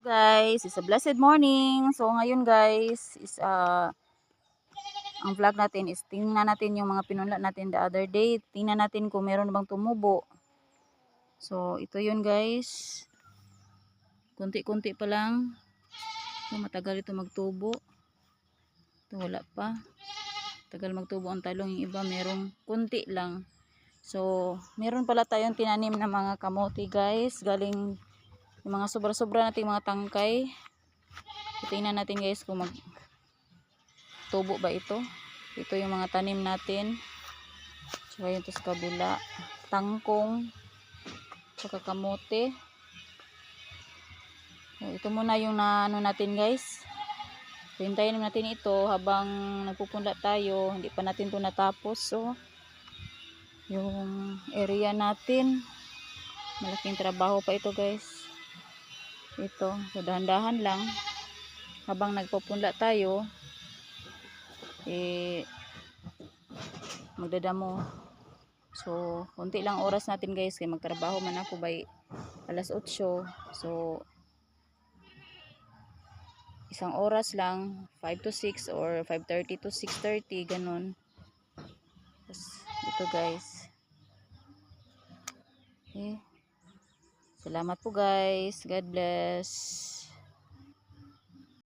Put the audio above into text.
Guys, it's a blessed morning. So ngayon guys is ang vlog natin is tingnan natin yung mga pinunla natin the other day. Tingnan natin kung meron bang tumubo. So ito yun guys. Kunti-kunti pa lang. So matagal ito magtubo. Ito wala pa. Tagal magtubo ang talong, yung iba merong kunti lang. So meron pala tayong tinanim na mga kamote guys. Galing yung mga sobra-sobra nating mga tangkay. Tingnan natin guys kung magtubo ba ito. Ito yung mga tanim natin. Tsaka yung sa kabila. Tangkong. Tsaka kamote. So, ito muna yung ano natin guys. So, hintayin natin ito habang nagpupunla tayo. Hindi pa natin ito natapos. So, yung area natin. Malaking trabaho pa ito guys. Ito. So, dahan-dahan lang. Habang nagpupunla tayo. Magdadamo. So, konti lang oras natin guys. Kaya magtrabaho man ako by alas 8. So, isang oras lang. 5 to 6 or 5:30 to 6:30. Ganun. Ito guys. Okay. Salamat po guys. God bless.